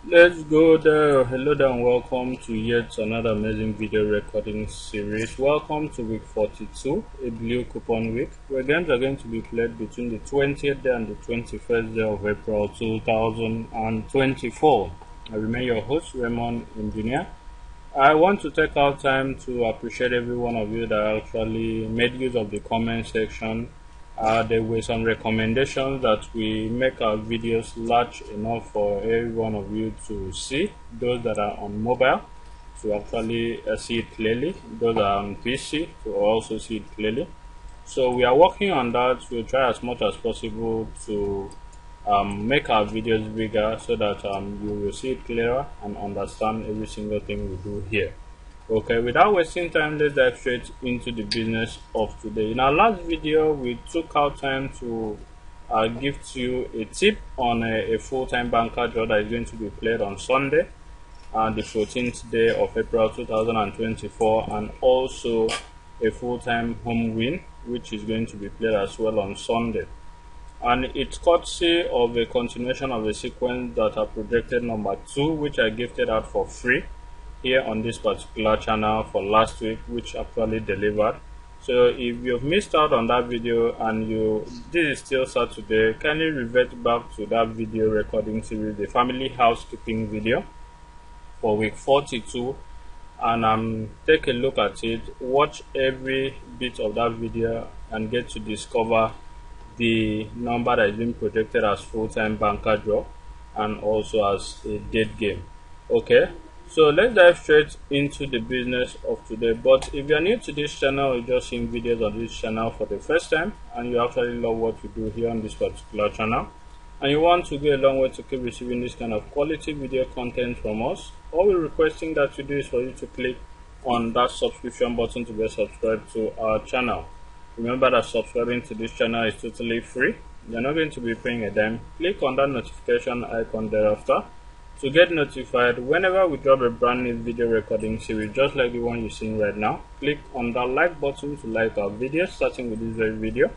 Let's go there. Hello there and welcome to yet another amazing video recording series. Welcome to week 42, a blue coupon week, where games are going to be played between the 20th day and the 21st day of April 2024. I remain your host, Raymond Engineer. I want to take our time to appreciate every one of you that actually made use of the comment section. There were some recommendations that we make our videos large enough for every one of you to see. Those that are on mobile to actually see it clearly. Those that are on PC to also see it clearly. So we are working on that. We'll try as much as possible to make our videos bigger so that you will see it clearer and understand every single thing we do here. Okay, without wasting time, let's dive straight into the business of today. In our last video, we took our time to give to you a tip on a full-time banker draw that is going to be played on Sunday, the 14th day of April 2024, and also a full-time home win, which is going to be played as well on Sunday. And it's courtesy of a continuation of a sequence that are projected number 2, which I gifted out for free here on this particular channel for last week, which actually delivered. So if you've missed out on that video and this is still Saturday, kindly revert back to that video recording series, the family housekeeping video for week 42, and take a look at it, watch every bit of that video and get to discover the number that is being projected as full-time banker draw and also as a dead game. Okay, so let's dive straight into the business of today. But if you're new to this channel, you're just seeing videos on this channel for the first time and you actually love what we do here on this particular channel and you want to go a long way to keep receiving this kind of quality video content from us, all we're requesting that you do is for you to click on that subscription button to get subscribed to our channel. Remember that subscribing to this channel is totally free. You're not going to be paying a dime. Click on that notification icon thereafter to get notified whenever we drop a brand new video recording series, just like the one you're seeing right now. Click on that like button to like our videos, starting with this very video.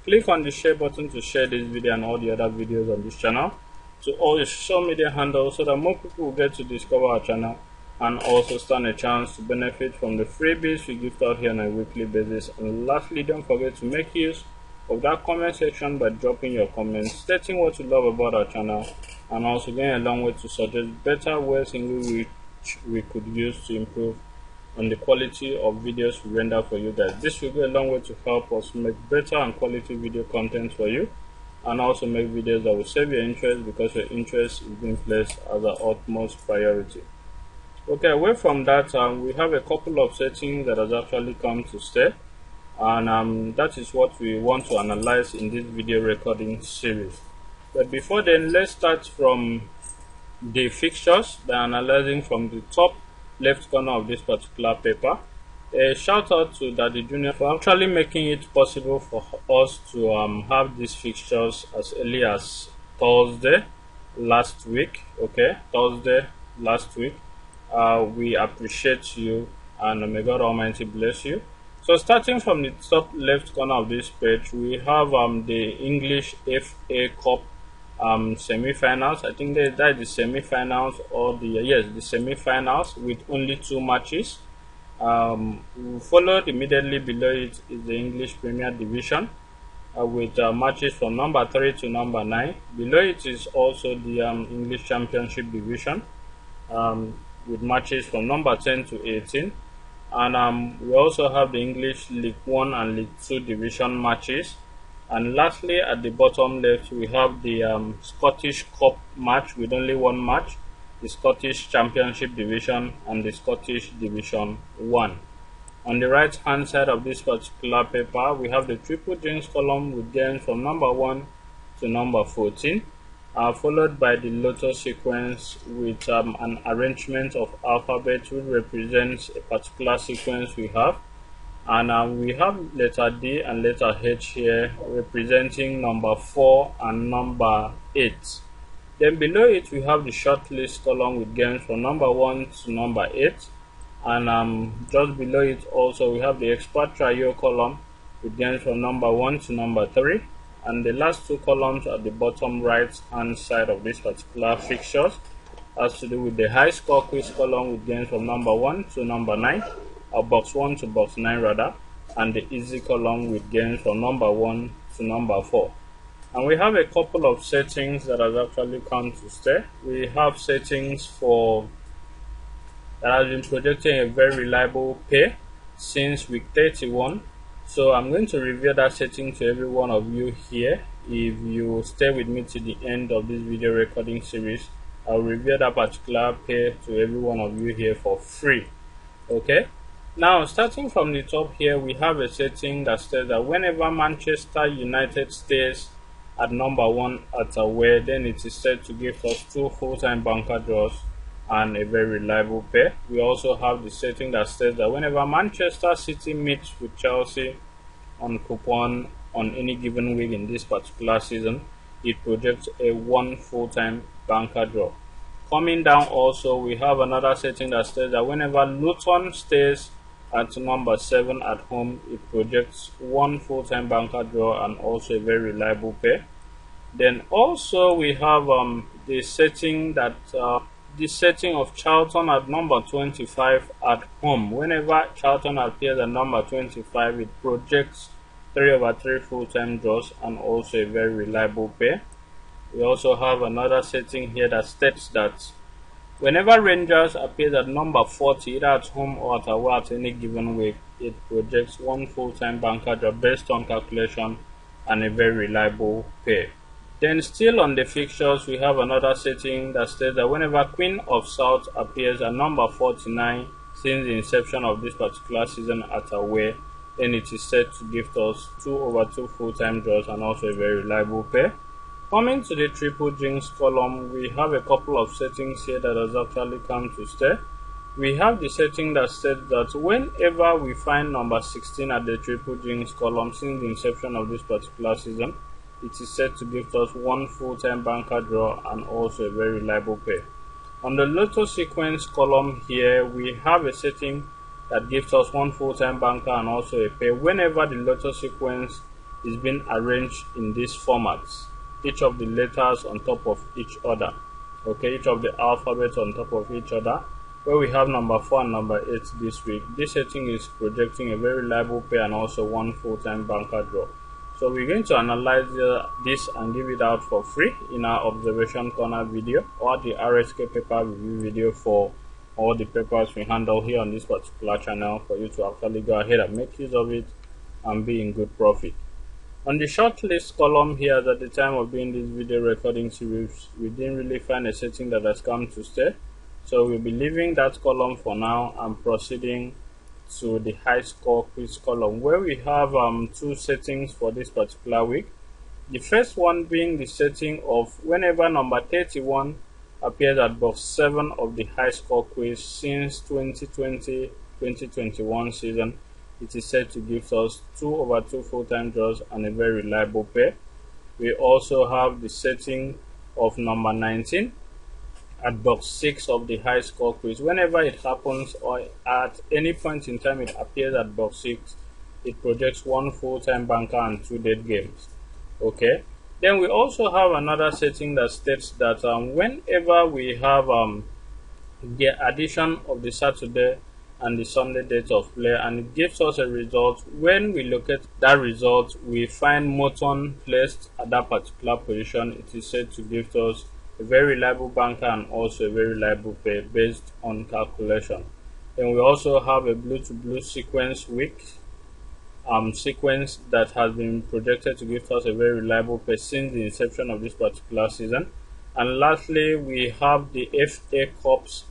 Click on the share button to share this video and all the other videos on this channel to all your social media handles so that more people will get to discover our channel and also stand a chance to benefit from the freebies we gift out here on a weekly basis. And lastly, don't forget to make use of that comment section by dropping your comments, stating what you love about our channel, and also going a long way to suggest better ways in which we could use to improve on the quality of videos we render for you guys. This will go a long way to help us make better and quality video content for you, and also make videos that will serve your interest, because your interest is being placed as our utmost priority. Okay, away from that, we have a couple of settings that has actually come to stay, and that is what we want to analyze in this video recording series. But before then, let's start from the fixtures by analyzing from the top left corner of this particular paper. A shout out to Daddy Junior for actually making it possible for us to have these fixtures as early as Thursday last week. Okay, Thursday last week. We appreciate you and may God Almighty bless you. So starting from the top left corner of this page, we have the English FA Cup semi-finals. I think that is the semi-finals, or the semi-finals with only 2 matches. Followed immediately below it is the English Premier Division with matches from number 3 to number 9. Below it is also the English Championship Division with matches from number 10 to 18. And we also have the English League 1 and League 2 division matches. And lastly, at the bottom left, we have the Scottish Cup match with only 1 match, the Scottish Championship Division and the Scottish Division 1. On the right hand side of this particular paper, we have the triple games column with games from number 1 to number 14, followed by the lotto sequence with an arrangement of alphabet which represents a particular sequence we have. And we have letter D and letter H here representing number 4 and number 8. Then below it we have the short list column with games from number 1 to number 8. And just below it also we have the expert trio column with games from number 1 to number 3. And the last 2 columns at the bottom right hand side of this particular fixtures has to do with the high score quiz column with games from number 1 to number 9, or box 1 to box 9 rather, and the easy column with games from number 1 to number 4. And we have a couple of settings that has actually come to stay. We have settings for that has been projecting a very reliable pay since week 31. So I'm going to reveal that setting to every one of you here. If you stay with me to the end of this video recording series, I'll reveal that particular pay to every one of you here for free. Okay, now starting from the top here, we have a setting that says that whenever Manchester United stays at number 1 at away, then it is set to give us 2 full-time banker draws and a very reliable pay. We also have the setting that says that whenever Manchester City meets with Chelsea on coupon on any given week in this particular season, it projects a 1 full-time banker draw. Coming down also, we have another setting that says that whenever Luton stays at number 7 at home, it projects 1 full-time banker draw and also a very reliable pay. Then also we have the setting of Charlton at number 25 at home. Whenever Charlton appears at number 25, it projects 3/3 full-time draws and also a very reliable pay. We also have another setting here that states that whenever Rangers appears at number 40, either at home or at away at any given week, it projects 1 full-time banker draw based on calculation and a very reliable pay. Then still on the fixtures, we have another setting that states that whenever Queen of South appears at number 49 since the inception of this particular season at away, then it is set to give us 2/2 full-time draws and also a very reliable pay. Coming to the triple jinx column, we have a couple of settings here that has actually come to stay. We have the setting that says that whenever we find number 16 at the triple jinx column since the inception of this particular season, it is set to give us 1 full-time banker draw and also a very reliable pay. On the lotto sequence column here, we have a setting that gives us 1 full-time banker and also a pay whenever the lotto sequence is being arranged in these formats, each of the letters on top of each other, okay, each of the alphabets on top of each other, where we have number 4 and number 8 this week. This setting is projecting a very reliable pay and also 1 full-time banker draw. So we're going to analyze this and give it out for free in our observation corner video or the RSK paper review video for all the papers we handle here on this particular channel, for you to actually go ahead and make use of it and be in good profit. On the shortlist column here, at the time of doing this video recording series, we didn't really find a setting that has come to stay, so we'll be leaving that column for now and proceeding to the high score quiz column, where we have 2 settings for this particular week. The first one being the setting of whenever number 31 appears at box 7 of the high score quiz since 2020-2021 season, it is set to give us 2/2 full-time draws and a very reliable pay. We also have the setting of number 19 at box 6 of the high score quiz. Whenever it happens or at any point in time it appears at box 6, it projects 1 full-time banker and 2 dead games. Okay, then we also have another setting that states that whenever we have the addition of the Saturday and the Sunday date of play and it gives us a result, when we look at that result we find Morton placed at that particular position, it is said to give us a very reliable banker and also a very reliable pay based on calculation. Then we also have a blue to blue sequence week sequence that has been projected to give us a very reliable pay since the inception of this particular season. And lastly, we have the FA Cups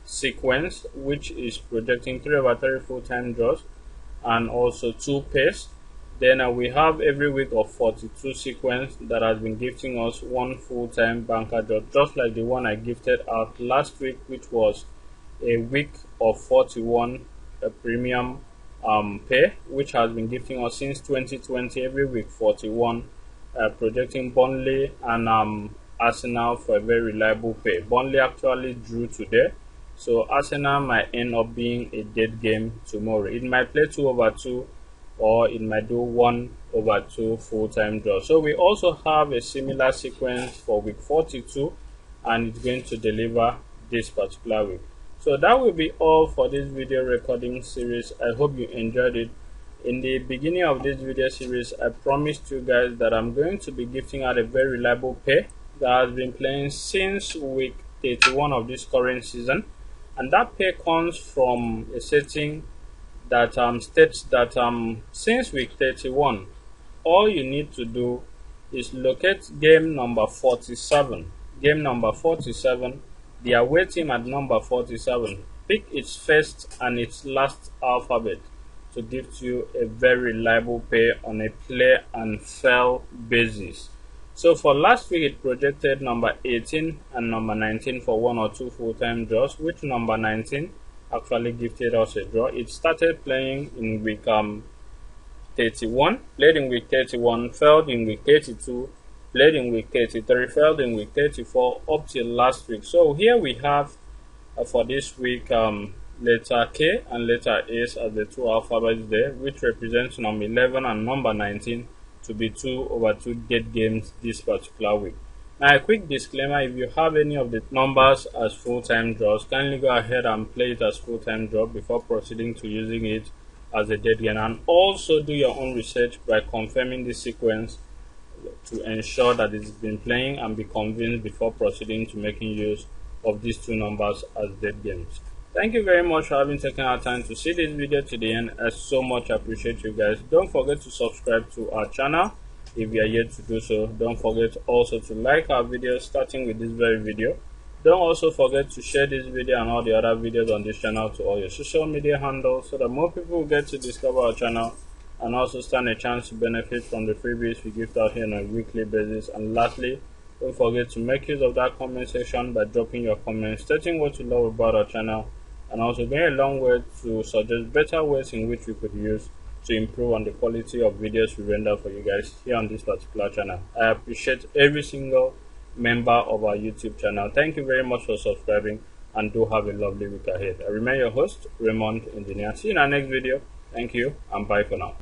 sequence, which is projecting 3/3 full-time draws and also 2 pays. Then we have every week of 42 sequence that has been gifting us 1 full-time banker draw, just like the one I gifted out last week, which was a week of 41 premium pay, which has been gifting us since 2020 every week 41, projecting Burnley and Arsenal for a very reliable pay. Burnley actually drew today, so Arsenal might end up being a dead game tomorrow. It might play 2/2 or it might do 1/2 full-time draw. So we also have a similar sequence for week 42 and it's going to deliver this particular week. So that will be all for this video recording series. I hope you enjoyed it. In the beginning of this video series, I promised you guys that I'm going to be gifting out a very reliable pair that has been playing since week 31 of this current season, and that pair comes from a setting that states that since week 31, all you need to do is locate game number 47. Game number 47, the away team at number 47, pick its first and its last alphabet to give you a very reliable pair on a play and fail basis. So for last week, it projected number 18 and number 19 for 1 or 2 full-time draws, which number 19 actually gifted us a draw. It started playing in week 31, played in week 31, failed in week 32, played in week 33, failed in week 34, up till last week. So here we have for this week letter K and letter S as the two alphabets there, which represents number 11 and number 19 to be 2/2 dead games this particular week. Now, a quick disclaimer: if you have any of the numbers as full-time draws, kindly go ahead and play it as full-time draw before proceeding to using it as a dead game, and also do your own research by confirming the sequence to ensure that it's been playing, and be convinced before proceeding to making use of these two numbers as dead games. Thank you very much for having taken our time to see this video to the end. I so much appreciate you guys. Don't forget to subscribe to our channel if you are yet to do so. Don't forget also to like our videos, starting with this very video. Don't also forget to share this video and all the other videos on this channel to all your social media handles, so that more people will get to discover our channel and also stand a chance to benefit from the freebies we give out here on a weekly basis. And lastly, don't forget to make use of that comment section by dropping your comments stating what you love about our channel, and also going a long way to suggest better ways in which we could use to improve on the quality of videos we render for you guys here on this particular channel. I appreciate every single member of our YouTube channel. Thank you very much for subscribing, and do have a lovely week ahead. I remain your host, Raymond Engineer. See you in our next video. Thank you, and bye for now.